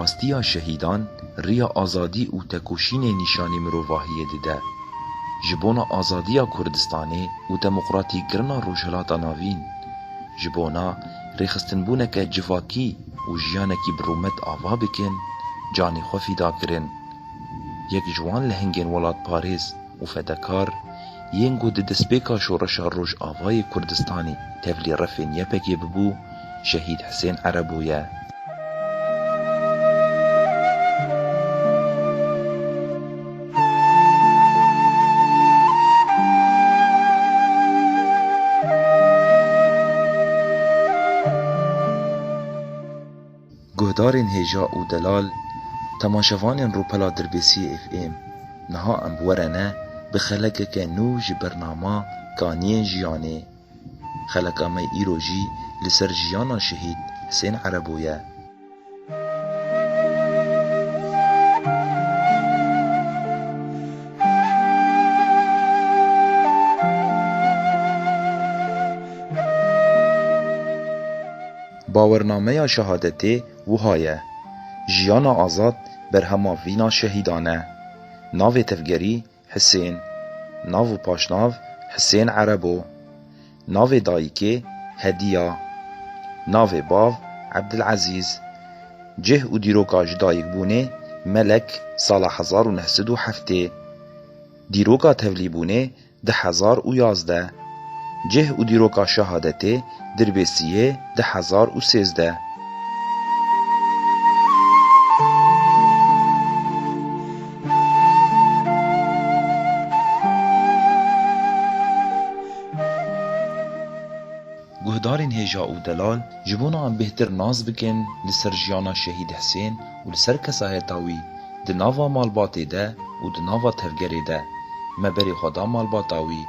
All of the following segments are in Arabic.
راستیا شهیدان ریا آزادی و تکوشین نیشانی مروواهی دیده. جبونا آزادیا کردستانی و دموقراتی گرنا روشهلاتا ناوین. جبونا ریخستنبونک جواکی و جیانکی برومت آوا بکن جانی خو فیدا کرن. یک جوان لهنگین ولات پاریز و فدکار ینگو د دسپیکا شورشا روش آوای کردستانی تفلی رفین یپکی ببو شهید حسین عربویه. گهدارین هیجا و دلال تماشوانین روپلا دربیسی اف ام نها ام بورنه بخلقه که نو جی برنامه کانین جیانه خلقه می ایروجی لسر جیانا شهید حسین عربویه. باورنامه شهادتی وهایه جیانا آزاد برهما وینا شهیدانه. ناو تفگری حسین، ناو پاشناو حسین عربو، ناو دایکه هدیه، ناو باو عبدالعزیز. جه و دیروکاج دایک بونه ملک سال 1907. دیروکا تفلی بونه 1011. جه و دیروکا شهادته دربیسیه 1013. گهدارین هیجا و دلال جبونا هم بهتر ناز بکن لسر جیانا شهید حسین و لسر کسای تاوی ده ناوا مالباتی ده و ده ناوا تفگری ده مبری خدا مالباتاوی.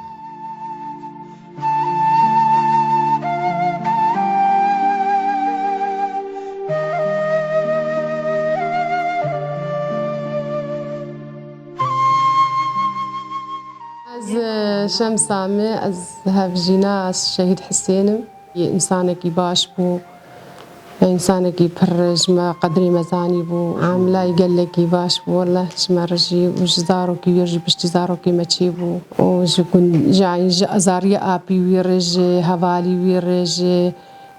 از شمسامه از هفجینا از شهید حسینم انسانکی باش بو انسانکی پرجمه قدری مزانی بو عاملای گلکی باش بو والله شمرجی وجزارو کی یرجی بشتزارو کی مچی بو وجكون جاي زاريا ابي ويرج هوالي ويرج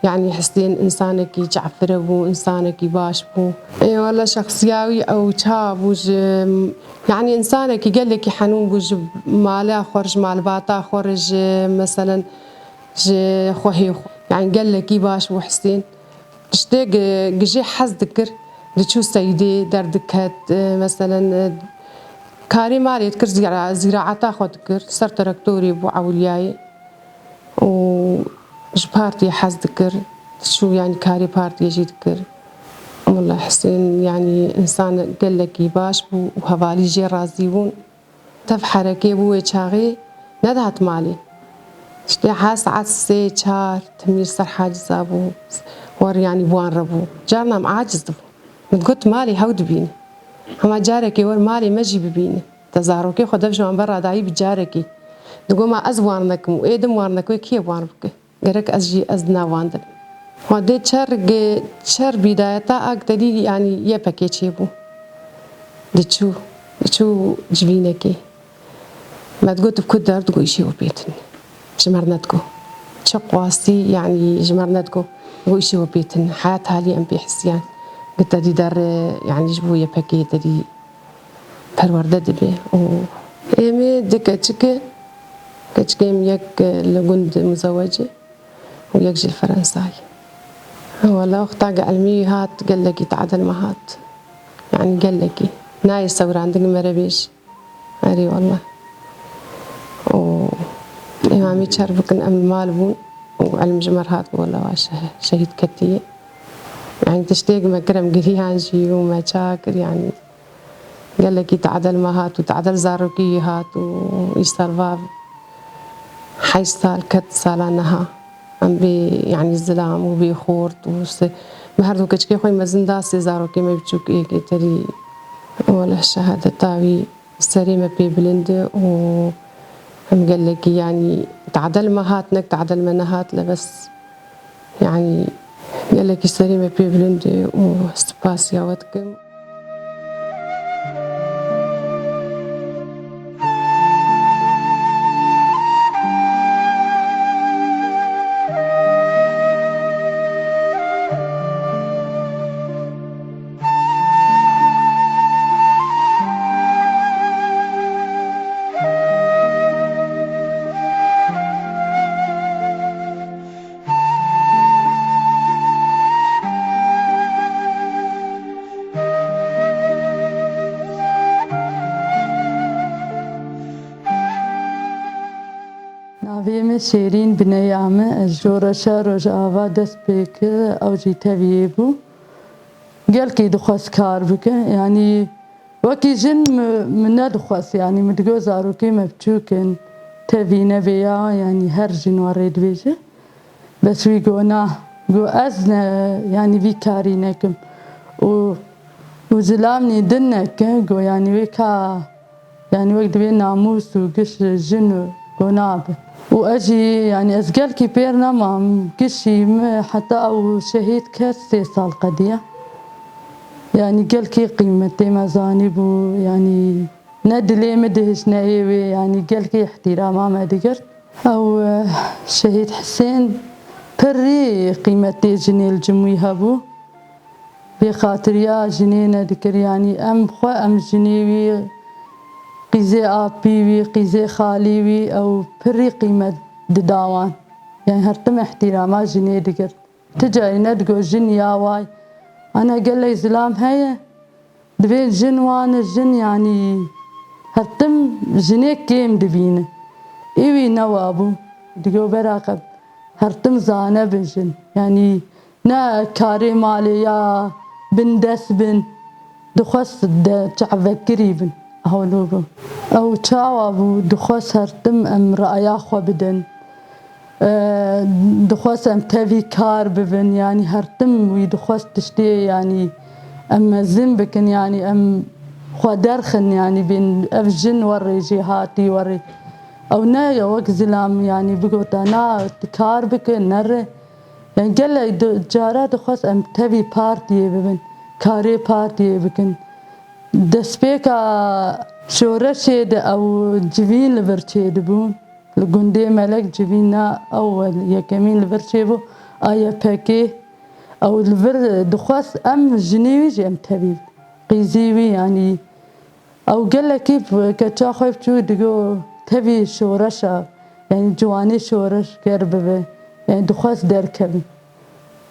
يعني حسين انسانك جعفر بو انسانك باش بو اي والله شخصياوي او تشابوج يعني انسانك قال لك حنون بوج مالا خرج مال باطا خرج مثلا خوهي يعني قال لك باش بو حسين تشتاق جي حز ذكر لتشو سيدي دردكت مثلا كاري مالي تكر زراعة خود ذكر صار تراكتوري بو عولياي و جبارتي حز ذكر شو يعني كاري بارتي يجي ذكر والله حسين يعني إنسان قال لك باش بو وهوالي جي رازيون تفحركي بو يشاغي ندهت مالي شتي حاس عسي شار تمير صار حاجز أبو ور يعني بوان ربو جارنا معاجز دبو قلت مالي هود بيني هما جاركي ور مالي ما جي ببيني تزاروكي خدف جوان برا داي بجاركي دقو ما أزوانك وإيدم وارنك وكي وارنك قرك أزجي أزنا واندل ودي شر بدايتا أقدري يعني يبكي تشيبو دتشو جبينكي ما تقول بكدر تقول إشي وبيتن جمرنتكو شقواسي يعني جمرنتكو تقول إشي وبيتن حياتها لي أم بيحسيان قلت دي دار يعني جبو يبكي دي پرورده دبي إيمي دكتشكي كتشكيم يك لجند مزوجة ويك جي الفرنساي والله اختاق علمي هات قال لك يتعدل ما هات يعني قال لك ناي صور عندك مربيش أري والله و إمامي تشربك أم مالبون وعلم جمر هات والله واش شهيد كتير يعني تشتاق مكرم قريانجي وما شاكر يعني قال لك يتعدل ما هات وتعدل زاروكي هات ويصير حيصال كت سالانها ام بي يعني الزلام وبي خورت مهردو كشكي خوي مزندا سيزاروكي ما بتشوك ايه تري ولا الشهاده تاوي سليمه بي بلند و ام قال لك يعني تعدل ما هاتنك تعدل منهات لا بس يعني gelekî serê me pê bilind e û spasiya we dikim. Navê me Şêrîn Binêya me, ez ji Şoreşa Rojava dest pê kir, ew jî teviyê bû. Gelkî dixwest kar bike, yanî wekî jin min nedixwest, yanî min digot zarokê me biçûk in, tevî nevêya, yanî her jin warê dibêje. Bes wî got na, got ez yanî vî karî nekim. û zilam nê din neke, got yanî wê ka, yanî wek divê namûs û giş jin û got nabe. û ez jî yanî ez gelkî pêr nemam, gişî me heta ew şehîd ket 3 sal qediya. Yani gelkî qîmetê me zanîbû, yanî ne dilê me dihîş ne êvê, yanî gelkî ihtirama me digirt. Ew Şehîd Hisên pirî qîmetê jinê li cem wî hebû. Bêxatiriya jinê nedikir, yanî em xwe em jinê wî, qîzê apî wî, qîzê xalî wî ew pirî qîmet didawan. Yani her tim ihtirama jinê digirt. Ti carî nedigot jin ya way, ana gelek zilam heye, divê jin wan e jin yanî her tim jinê kêm dibîne. Îwî newa bû, digot berakeb her tim zane bin jin. Yani ne karê malê ya bin dest bin, dixwest çavekirî bin. Hewlo bû. Ew çawa bû, dixwest her tim em re'eya xwe bidin. Dixwest em tevî kar bibin, yanî her tim wî dixwest tiştê yanî em mezin bikin, yanî em xwe derxin, yanî bên ev jin werê jê hatî werê. Ew ne wek zilam yanî bigota na tu kar bike nere. Yani gelek cara dixwest em tevî partiyê bibin, karê partiyê bikin. Destpêka şoreşê de ew civîn li vir çêdibûn. Li gundê melek civîn na ewwel yekemîn li vir çêbû, a yepekê ew li vir dixwest em jinê wî jî em tevî bin. Qîzê wî yanî ew gelekî keça xwe biçû digot tevî şoreşa, yani ciwanê şoreş ger bibe, yani dixwest derkevin.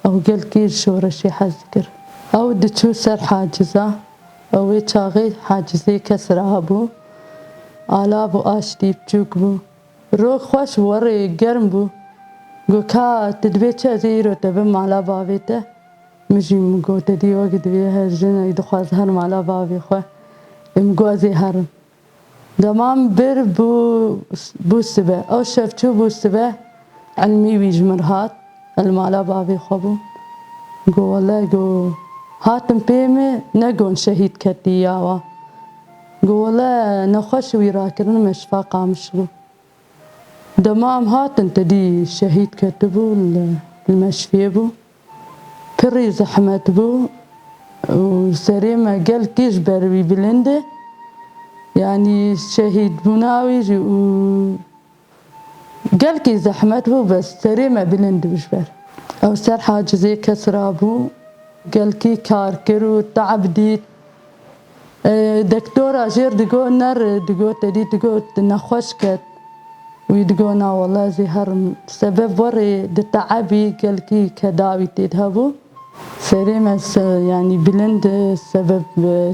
Ew gelkî ji şoreşê hez dikir. Ew diçû ser haciza, ew wê çaxê hacizê kesira hebû. Alav û aştî biçûk bû. Rok xweş werê germ bû. Got ka tu divê çi ez ê îro te bim mala bavê te? Min jî min got te dî wek divê her jinekî dixwaz her mala bavê xwe. Min got ez ê herim. Demam bir bû sibe. Ew şevçû bû sibe, elmî wî ji min hat, el mala bavê xwe bû. Got wele got hatim pê me, ne got şehîd ketî ya wa. Got wele nexweş wî rakirin me şifa qamiş bû. Demam hatin te dî şehîd ketibû, li meşfiyê bû. Pirî zehmet bû û serê me gelkî ji ber wî bilind e. Yani şehîdbûna wî jî û gelkî zehmet bû, bes serê me bilind bû ji ber. Ew ser hacizê kesira bû, gelkî kar kir û teab dît. Dektora jêr digot nere, digot te dî digot tu nexweş ket. Wî digot na wele ez ê herim. Sebeb werê di teebî gelkî kedavî tê de hebû. Serê me yanî bilind e, sebeb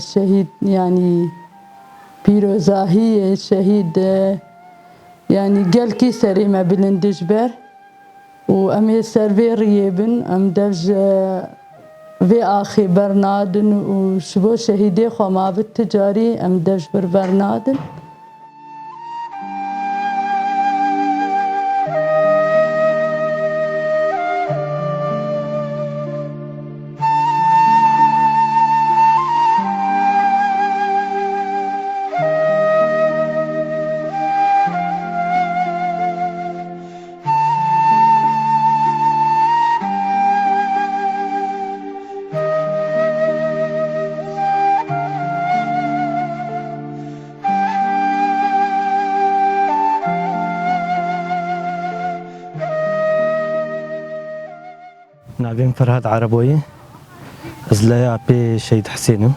şehîd yanî pîrozahiyê şehîd yanî gelkî serê me bilind ji ber. û em ê ser vê riyê bin, em dev ji vê axê bernadin û ji bo şehîdê xwe mabit ti carî em dev ji bir bernadin. نابين فرهاد عربوي أزلايا بي شهيد حسين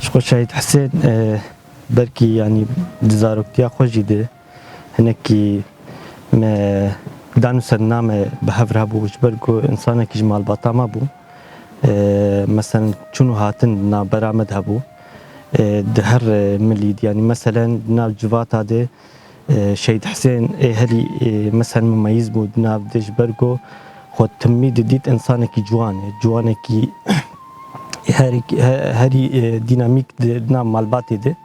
شكو شهيد حسين بركي يعني دزاروكتيا خوشي دي هنكي ما دانو سرنامه بهفرها بو جبركو إنسانا كي جمال باطاما بو مثلا شنو هاتن نا برامد هبو دهر مليد يعني مثلا ناب جوات هذا شهيد حسين هلي مثلا مميز بو ناب ديش بركو خود تميد ديت إنسانا كي جوانه كي هري ديناميك ناب مالباتي ده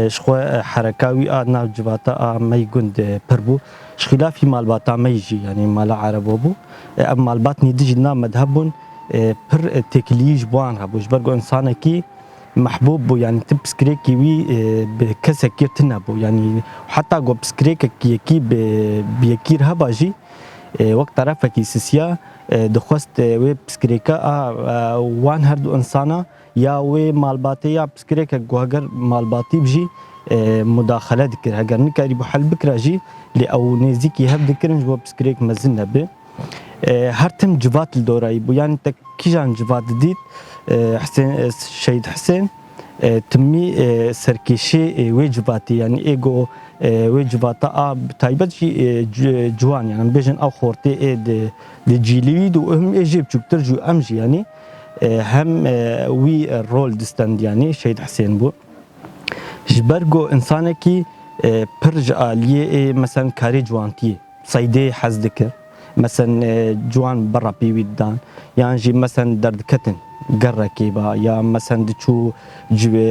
شخوا حركاوي ناب جواتا ما يقند بربو خلافي مالباتا ما يجي يعني مال عربو بو أما مالبات نديج ناب مذهبون بر تكليج بوان هبو جبرقو إنسانا كي محبوب بو يعني تب سكريك كيوي بكسا كير تنبو يعني حتى قو بسكريك كي بيكير هباجي وقت طرفك كي سيسيا دخوست وي بسكريكا وان هردو إنسانا يا وي مالباتي يا بسكريكا قو هجر مالباتي بجي مداخلة ذكر هجر نكاري بحل بكرة جي لأو نزيكي هب ذكرن جو بسكريك مزنة به هرتم جوات الدوراي بو يعني تكيجان جوات ديت حسين شهيد حسين تمي سركيشي وجباتي يعني ايجو وجباتا تايبت شي جوان يعني بيجن او خورتي دي جيليد وهم ايجيب ترجو امجي يعني هم وي الرول ديستاند يعني شهيد حسين بو جبرجو انسانكي برج اليه مثلا كاري جوانتي صيدي حز ذكر مثلا جوان برا بيويدان يعني جي مثلا درد كتن قرة كيبا يا مثلا دشو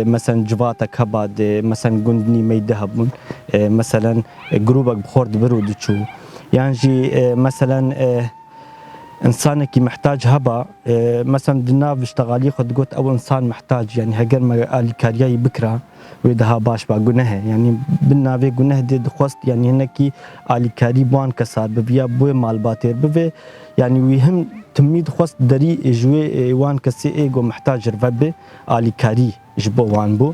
مثلا جواتك هباد مثلا جندني ميدهبون مثلا جروبك بخورد برو دشو يعني جي مثلا انسانك محتاج هبا مثلا دناف اشتغالي خد قلت او انسان محتاج يعني هجر ما الكارياي بكره ويدها باش باقونه يعني بالنافي قناه دي دخوست يعني هناكي الكاري بوان كسار ببيا بوي مال باتير ببي يعني ويهم تميد خواست دري جوي وان كسي ايجو محتاج رفبي الكاري جبو وان بو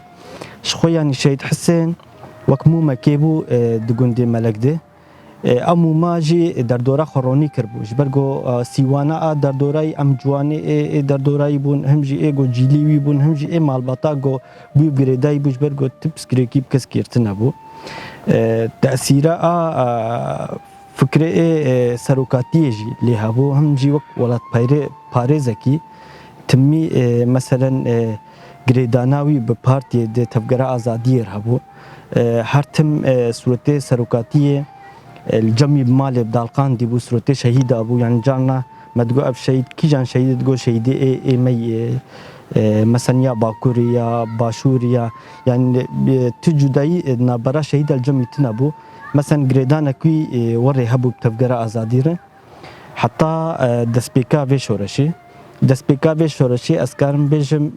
شخو يعني شهيد حسين وكمو مكيبو دقون دي ملك دي امو ماجي در دوره خورونی کربو جبرگو سیوانا در دوره ام جوانی در دوره بون همجی ایگو جیلیوی بون همجی ای مالباتا گو بو گریدای بو جبرگو تبس کریکیب کس کیرتنا بو تأثیره فکره سروکاتی جی لیها بو همجی وقت ولات پارێزەکی تمی مثلا گریداناوی به پارتی ده تفگره آزادیر هبو هرتم صورت سروکاتی الجمي بمالي بدالقان دي بو سروتي شهيد ابو يعني جانا ما تقول اب شهيد كي جان شهيد تقول شهيدي اي مي مثلا يا باكوري يا باشوريا يعني تجداي نبرا شهيد الجمي تنبو مثلا جريدانا كوي وري هبو بتفقرا ازاديره حتى دسبيكا في شورشي دسبيكا في شورشي اسكارم بيجم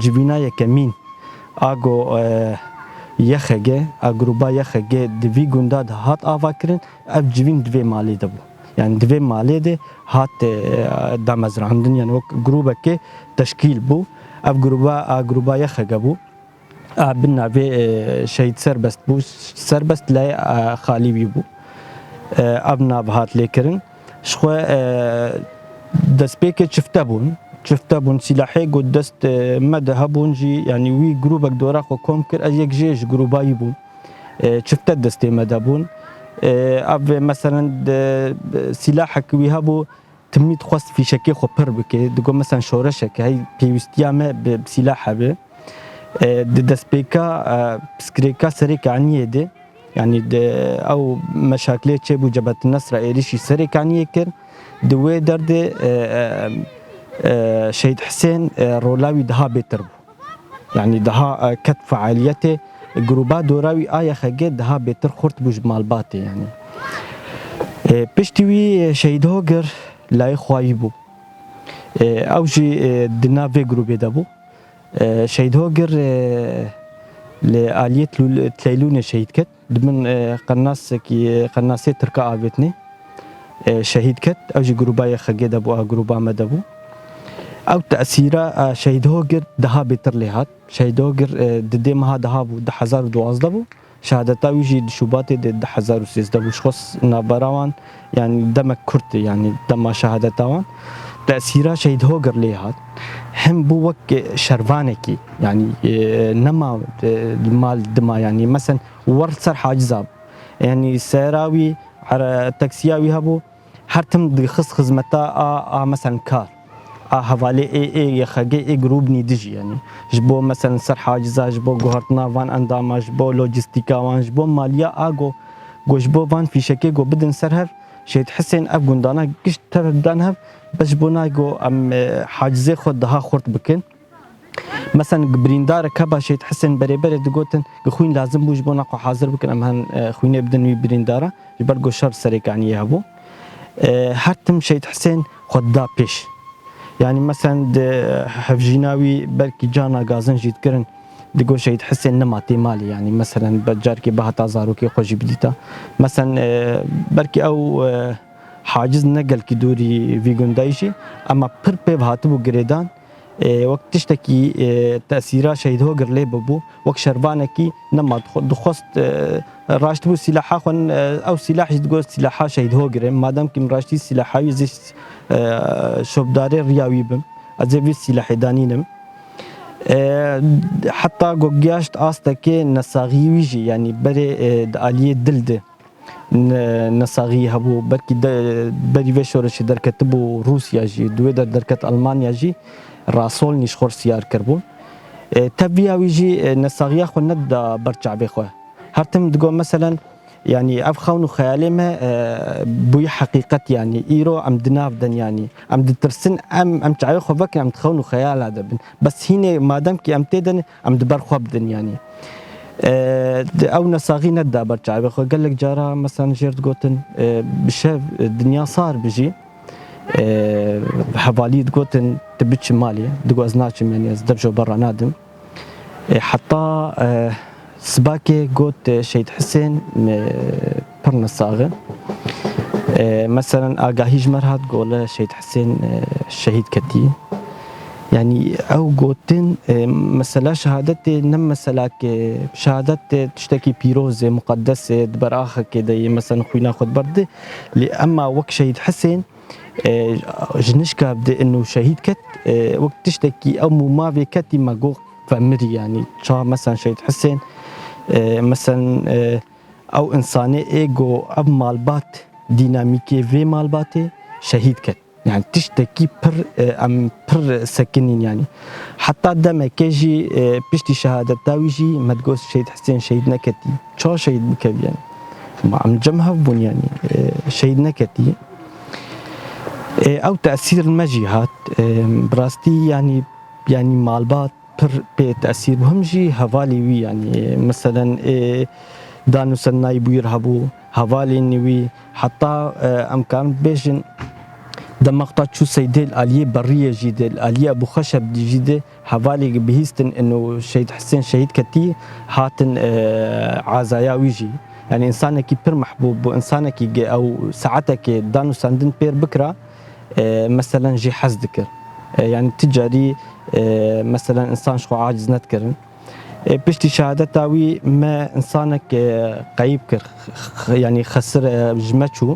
جبينا يكمين اگو یخگه اگروبا یخگه دوی گنداد هات آوا کرن اب جوین دوی مالی دبو يعني دوی مالی ده هات دامزراندن يعني وک گروبا که تشکیل بو اب گروبا یخگه بو اب ناوی شهید سربست بو سربست لای خالی بی بو اب ناو هات لیکرن شخو دست پیک چفته بون سلاحي قد دست مذهبون جي يعني وي جروبك دورا خو كومكر اجيك جيش جروباي بون شفت دست مذهبون اب مثلا سلاحك ويهبو تميت خواست في شكي خو بربك دغو مثلا شورشك هي بيوستيامه بسلاحه به دست بيكا بسكريكا سريك عني دي يعني او مشاكل تشبو جبهه النصر ايريشي سريك عني كر دوي درد شهيد حسين رولاوي دها بيتر يعني دها كت فعاليته جروبات دوراوي آية خجت دها بيتر خورت بجمال باتي يعني بشتوي شهيد هوجر لا خوايبو أوجي دنا في جروب دابو شهيد هوجر لآلية تليلون شهيد كت ضمن قناصة تركا آبتني شهيد كت أوجي جروبايا خجت دابو جروبا مدابو او تأثيره شهيد هوجر دها بيتر لهات شهيد هوجر ددي مها دها بو 2012 بو شهادتا ويجي دشوبات د 1013 بوشخص نابراوان يعني دمك كرت يعني دم شهادتاوان تأثيرها شهيد هوجر ليهات هم بو وك شرفانكي يعني نما المال دما يعني مثلا ورثر حاجزاب يعني سيراوي على تاكسياوي هبو هرتم دخص خدمتا مثلا كار حوالی ای خگه ای گروب نیدیجی یعنی جبو مثلا سر حاجزا جبو گوهرتنا وان اندام جبو لوجستیکا وان جبو مالیا آگو جبو وان فیشکی گو بدن سر هر شهید حسین اب گندانا گشت تر دان هف بس جبو ناگو ام حاجزه خود دها خورد بکن مثلا بریندار کبا شهید حسین بری بری دگوتن خوین لازم بو جبو ناقو حاضر بکن ام هن خوینه بدن وی بریندارا جبر گو شر سریک عنی هبو هرتم شهید حسین خود دا پیش يعني مثلا حفجيناوي بركي جانا غازن جيت كرن دقول شهيد حسين نماتي مالي يعني مثلا بجاركي بها تازاروكي خوجي بديتا مثلا بركي او حاجز نقل كي دوري فيجون دايشي اما بر بيف هاتبو جريدان وقت تشتكي تأثيرها شهيد هو قرلي ببو وقت شربانكي نما دخست راشتبو سلاحا خون او سلاح تقول سلاحا شهيد هو قرم مادام كي مراشتي سلاحا يزي شوبداري رياوي بم ازي سلاح دانينم حتى قوقياشت آستكي نساغي ويجي يعني بري آلية دلده نساغي هبو بركي بري وشورش دركتبو روسيا جي دويدر دركت ألمانيا جي راسول نشخور سيار كربون تبيا ويجي نساغيا خو ندا برجع بخوه هرتم تقول مثلا يعني افخون خيالي ما بوي حقيقه يعني ايرو ام دنافدن يعني ام دترسن ام تعي خو بك ام تخون خيال هذا بس هنا ما دام كي ام تدن ام دبر خو بدن يعني او نساغي ندا برجع بخوه قال لك جارا مثلا جيرت قوتن بشاف الدنيا صار بيجي حوالي تقوتن تبتش مالي دقو ازناچم يعني ازدبجو برا نادم حتى سباكي قوت شهيد حسين برنا صاغن مثلا اقاهيج مرهات قول شهيد حسين الشهيد كتي يعني او قوتن مثلا شهادتي نم مثلا شهادت تشتكي بيروز مقدس دبراخ كده مثلا خوينا خد برد اما وك شهيد حسين جنشكا بدي انه شهيد كت وقت تشتكي او ما في كتي ما جو فمري يعني شا مثلا شهيد حسين مثلا او انساني ايجو اب مالبات ديناميكي في مالباتي شهيد كت يعني تشتكي ام سكنين يعني حتى دم كيجي بيشتي شهاده تاويجي ما تقول شهيد حسين شهيد نكتي شا شهيد بكب يعني ما عم جمها بون يعني شهيد نكتي او تاثير المجيهات براستي يعني مالبات بتاثير بهمجي هوالي وي يعني مثلا دانو سناي بيرهبو هوالي نوي حتى امكان بيجن دمقطع شو سيدي الاليه بريه جيده الاليه ابو خشب جيده هوالي بهيستن انه شهيد حسين شهيد كتي هاتن عزايا ويجي يعني انسانك بير محبوب وانسانك او ساعتك دانو سندن بير بكره مثلا جي حز ذكر يعني تجاري مثلا انسان شو عاجز نذكر بيشتي شهادة تاوي ما انسانك قيب كر يعني خسر جمتشو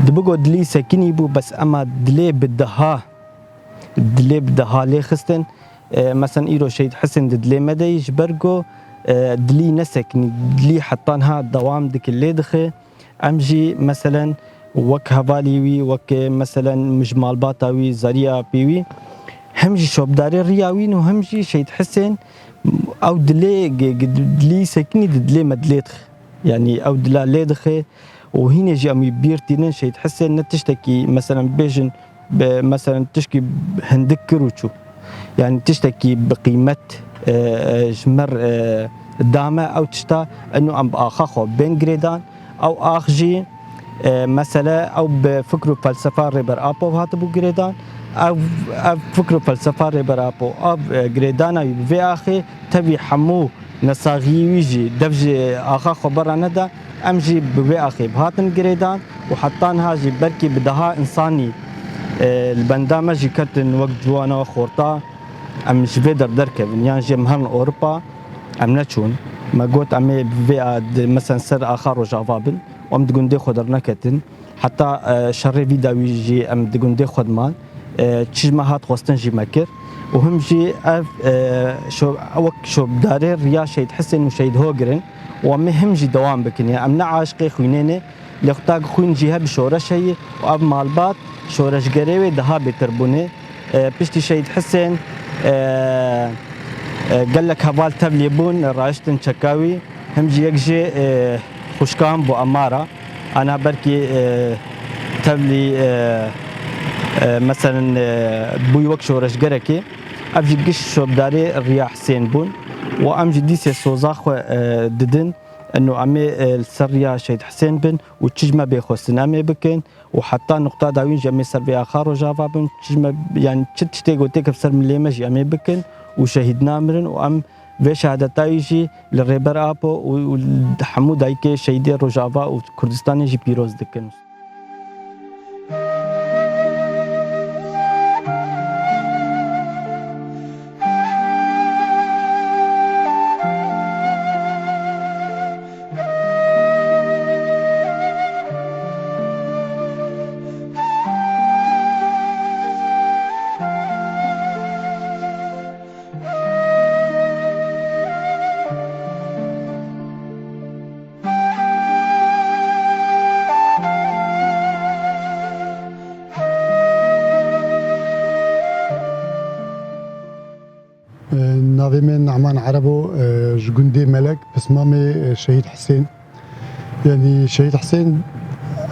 دبقو دلي سكيني بو بس اما دلي بدها لي خستن مثلا ايرو شهيد حسن دلي مدى يجبرقو دلي نسكني دلي حطانها دوام ديك اللي دخي امجي مثلا وك هواليوي وك مثلا مجمال باطاوي زريا بيوي همجي شوبداري رياوين وهمجي شهيد حسين او دلي سكني دلي مدليتخ يعني او دلا ليدخي وهنا جي امي بيرتين شهيد حسين نتشتكي مثلا بيجن مثلا تشكي هندكروتشو يعني تشتكي بقيمه جمر دامه او تشتا انه ام اخاخو بين جريدان او اخجي مثلا او بفكروا فلسفه ريبر ابو هاتبو جريدان او فكروا فلسفه ريبر ابو او جريدانا في اخي تبي حمو نساغي ويجي دفجي اخا خبر ندا امجي بوي اخي بهاتن جريدان وحطان هاجي بركي بدها انساني البندامج كتن وقت جوانا وخورتا ام جبيدر دركب يعني جي مهن اوروبا ام نتشون ما قلت أمي في مثلا سر آخر وجافابن وأم تقول خدر نكتن حتى شر في داويجي أم تقول خد مال تشجمع هات قصتن جي مكر وهم جي شو وك شو بداري ريا شيء تحسن وشيء هوجرن ومهم جي دوام بكن يعني أمنا عاشقي خوينيني لقطاق خوين جيها بشورش هي وأب مالبات شورش قريبي دها بتربوني بشتي شيء تحسن قال لك هبال تبليبون رايشتن شكاوي هم جي يكجي خوشكام بو أمارة أنا بركي تبلي مثلا بوي وك شورش قركي أبجي قش شو بداري ريا حسين بون وأمجي ديسي سوزاخ ددن انه امي السريه شهيد حسين بن وتشجمه بيخوستن امي بكن وحتى نقطه داوين جمي سربي اخر وجافا بن تشجمه يعني تشتي قلت كفسر من ليمج امي بكن وشهيد نامرن وام في شهادتايجي للريبر ابو وحمود ايكي شهيد روجافا وكردستان جي بيروز دكن ناوی من نعمان عربو جگندی ملک بسمامي شهيد حسين يعني شهيد حسين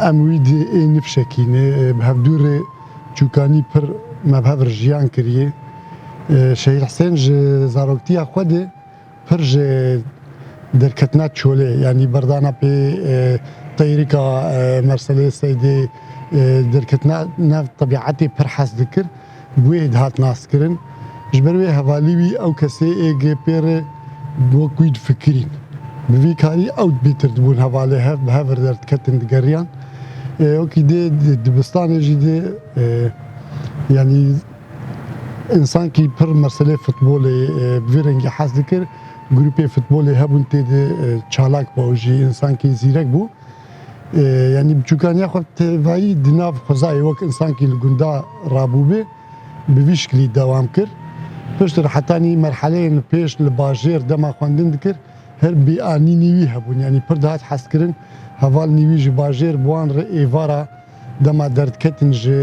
امويد نفشكينه بهفدور چوكاني پر ما بهف رجيان كريه شهيد حسين زاروكتيا خود پر دركتنا چوله يعني بردانا بي طيريكا مرسلي سيدي دركتنا ناف طبيعتي پر حس ذكر بويد هات ناس كرن جبروي هواليوي او كسي ايجي بير بوكويد فكرين بفي كاري او بيتر دبون هوالي هف بهفر درت كتن دقريان اوكي دي دبستان جي دي يعني انسان كي بر مرسلي فوتبولي بفيرنجي حاس ذكر جروبي فوتبولي هبون تيدي چالاك باوجي انسان كي زيرك بو يعني بچوكان ياخد تفاي دناف خزاي وك انسان كي الگندا رابوبي بفي شكلي دوام كر پشتر حتانی مرحله پیش لباجر دما خواندن دکر هر بی آنی نیوی هبون یعنی پر دهات حس کرن هوال نیوی جی باجر بوان ر ایوارا دما درد کتن جی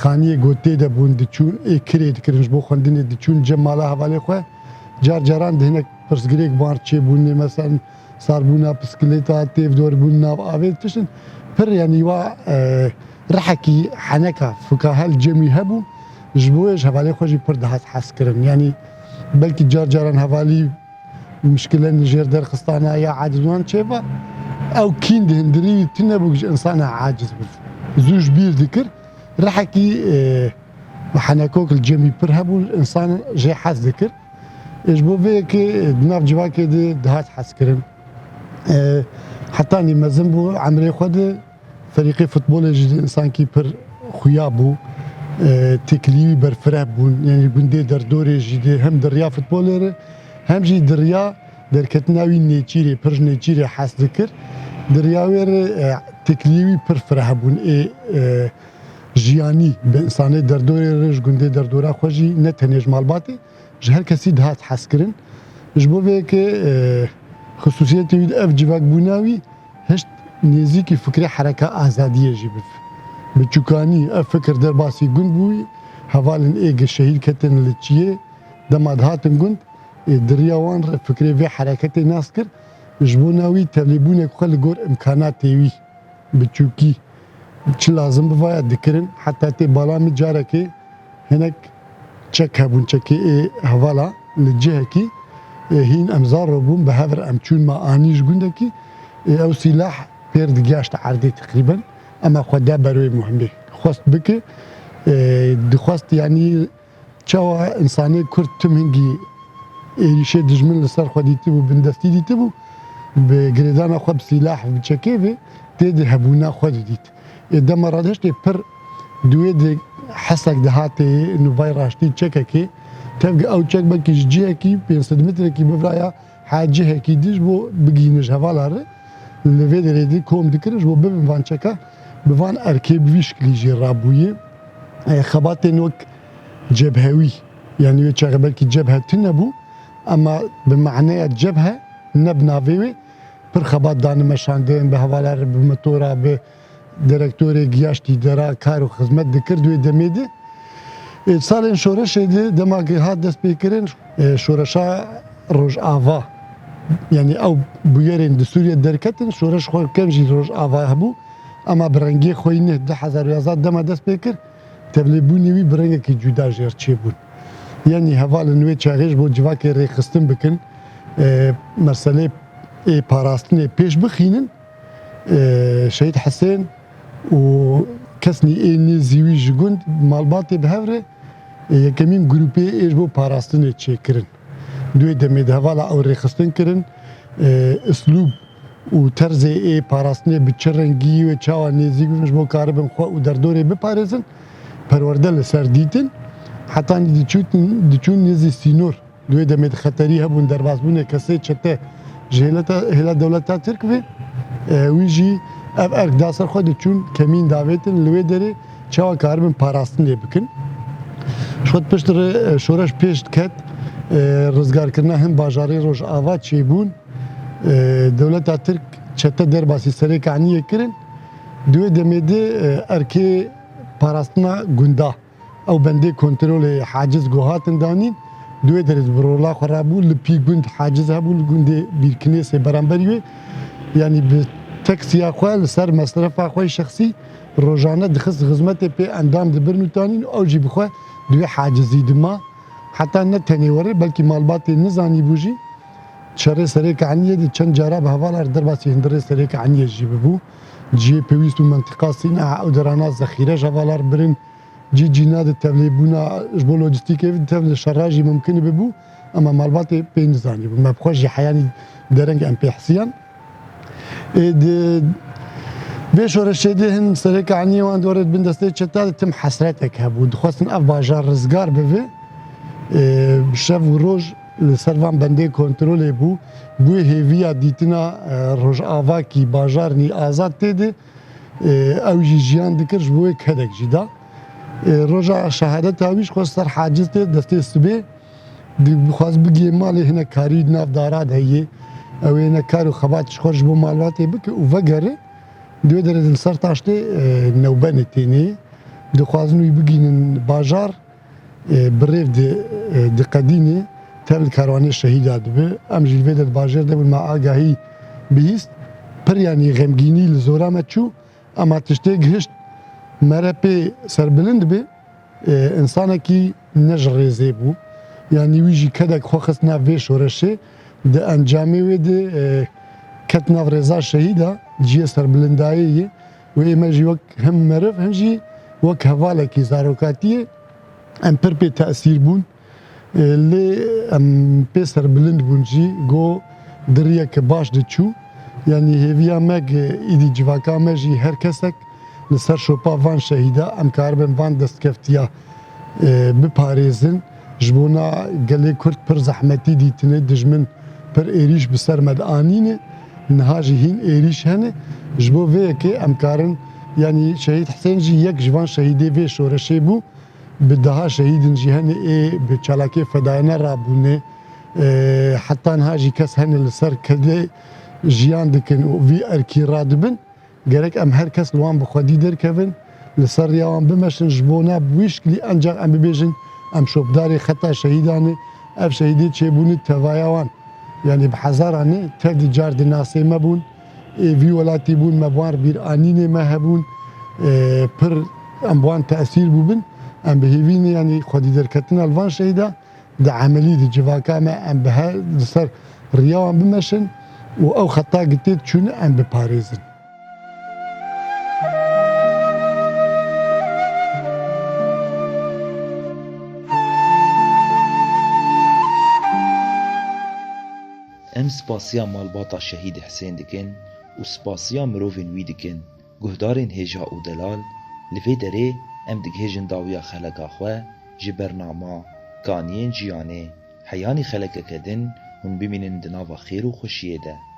خانیه گوته ده بون دچون اکری دکرنج بو خواندن دچون جمالا حواله خو جار جاران دهنک پرسگریک بار چه بون مثلا ساربونا بسکلیتا تیف دور بون ناف آوید تشن پر یعنی وا رحکی حنکا فکاهل جمی هبو جبويش هفالي خوشي پر دهات حس كرن يعني بلكي جار جاران هفالي مشكلة نجير در خستانا يا عاجزوان شيفا او كين دهندري تنبوش انسان عاجز زوج بير ذكر رحكي محنكوك الجيمي پر هبو الانسان جي حس ذكر جبو فيكي دناف جواكي دهات حس كرن حتى اني مزنبو عمري خود فريقي فوتبول جي انسان كي پر خيابو تكليوي برفره بون يعني بندي در دوري جدي هم دريا فوتبولر هم جي دريا در كتناوي نيچيري برج نيچيري حاس ذكر دريا وير تكليوي برفره بون جياني بانساني در دوري رج گندي در دورا خوجي نتنج مالباتي جهر كسي دهات حاس كرن جبو بك خصوصيتي اف جواك بوناوي هشت نزيكي فكري حركه ازاديه جيبف بچوکانی افکر در باسی گند بوی حوالن ایگ شهید کتن لچیه دماد هاتن گند دریاوان فکری و حرکت ناس کر جبوناوی تبلیبون کل گور امکانات وی بچوکی چ لازم بوایا دکرن حتی تی بالا می جاره که هنک چک هبون چکی حوالا لجه کی هین امزار رو بون به هفر امچون ما آنیش گنده کی او سلاح پرد گشت عرضی تقریبا اما خدا بروي مهمه خواست بك دخواست يعني چاوا انساني كرد تم هنگي ايريشه دجمن لسر خوديتي و بندستي ديتي بو بگريدانا خو بسلاح بچكيفي تيد هبونا خود ديت دما رادش دي پر دوي دي حسك دهاتي انه فيراشتي چككي تبقى او چك بكي جيكي 500 متر كي بفرايا حاجه کی دیش بو بگینج هوالاره لوی درید کوم دکرش بو ببین وانچکا بوان ارکیب ویش کلیجی رابویه خبات نوک جبهوي يعني يتشغل كي جبهة تنبو أما بمعنى الجبهة نبنافيوي برخبات دان مشاندين بهوالار بموتورا بديركتوري جياشتي درا كارو خدمت دكر دوي دميدي سالين شورش دي دماغي هاد دست بيكرين شورشا روج آفا يعني أو بويرين دستورية دركتن شورش خو كمجي روج آفا هبو أما برنجي خوينه 10,000 رياضات دما دست بيكر تبلیبونی وی برنگه کی جدا جرچه بود یعنی حوال نوی چاغش بود جواک ریخستن بکن مسئله پاراستن پیش بخینن شهید حسین و کسنی اینی زیوی جگوند مالباتی بهوره یکمین گروپی ایش بو پاراستن چه کرن دوی دمید حوال او ریخستن کرن اسلوب و طرز پاراستن بچرنگی و چاوا نیزیگونش بو کاربن خو و در دوره بپارزن پرورده لسر دیتن حتی دیچون نیزی سینور دوی دمید خطری هبون دربازبونه کسی چته جهلا دولتا ترک و ویجی اف ارک داسر خود دیچون کمین داویتن لوی داره چاوا کاربن پاراستن لی بکن شود پشتر شورش پیشت کت رزگار کرنا هم باجاری روش آوا چی بون دولتا ترک چته درباسی سری کعنیه کرن دوی دمیده ارکی پاراستنا گوندا او بنده کنترل حاجز گوهاتن دانین دوی درز برولا خرابو لپی گوند حاجز هبو گونده بیرکنیس برانبریوی یعنی به تکسیا خواه سر مصرف خواه شخصی روزانه دخص خدمت پی اندام دبرنو تانین او جی بخواه دوی حاجزی دما حتی نه تنیوره بلکه مالبات نزانی بوجی چره سریک عنیه دی چند جارا به حوالار درباسی هندره سریک عنیه جی ببو جی پیوست و منطقه سینا او درانا ذخیره جوالار برن جی جینا د تبلیبونا جبو لوجستیک اف تبل شراجی ممکن ببو اما مالبات پی نزانی بو ما بخوش جی حیانی درنگ ام پی حسیان د بیش ورشیده هن سریک عنیه وان دورت بندسته چتا تم حسرتک هبو دخواستن اف باجار رزگار بوه شف و روز لسروان بنده کنترل بو بو هیویا دیتنا روز آوا کی باجار نی آزاد تیده او جی جیان دکرش بوی کدک جدا روزا شهادت هاویش خواستر حاجز تید دسته سبه دی بخواست بگی مالی هنه کاری ناف داراد هیه او هنه کارو خباتش خورش بو مالواتی بکه او وگره دوی در سر تاشته نوبن تینه دی خوازنوی بگینن باجار بریف دی قدینه تبل کاروانی شهید دبه ام جلوه در باجر دبل ما آگاهی بیست پر یعنی غمگینی لزورامت چو اما تشته گهشت مرپی سربلند به انسان کی نجرزه بو یعنی ویجی کدک خوخص نوی شورشه ده انجامی و ده کت نورزا شهیده جیه سربلنداییه و ایمه جی وک هم مرف هم جی وک حواله کی زاروکاتیه ام پر پی تأثیر بون لی ام پی سربلند بون جی گو دریه که باش ده چو یعنی هیویا مگ ایدی جواکا مجی هر کسک لسر شوپا وان شهیده ام کاربن وان دستکفتیا بپاریزن جبونا گلی کرد پر زحمتی دیتنه دجمن پر ایریش بسر مدانینه نهاجی هین ایریش هنه جبو وی که ام کارن یعنی شهید حسین جی یک جوان شهیده وی شورشه بو بدها شهیدن جی هنه ای به چالاکی فداینا رابونه حتی نهاجی کس هنه لسر کده جیان دکن و وی ارکی رادبن gerek em her kes li wan bi xwedî derkevin li ser rêya wan bimeşin ji bo ne wîşkilî encaq em bibêjin em şopdarê xeta şehîdanê ev şehîdê çêbûnê tevaya wan yanî bi hezaranê tev di car di nasê me bûn vî welatê bûn me wan bîranînê me hebûn pir em wan teesîr bûbin em bi hêvînê yanî xwedî derketina li van şehîda di emelî di civaka me em bi her li ser rêya wan bimeşin û ew xeta gitê çûne em biparêzin. ام سپاسیا مالباتا شهید حسین دکن و سپاسیا مروفین وی دکن گهدارین هجا و دلال لفی دره ام دگهجن داویا خلقا خواه جی برنامه کانین جیانه حیانی خلقه کدن هون بمینن دناوا خیر و خوشیه ده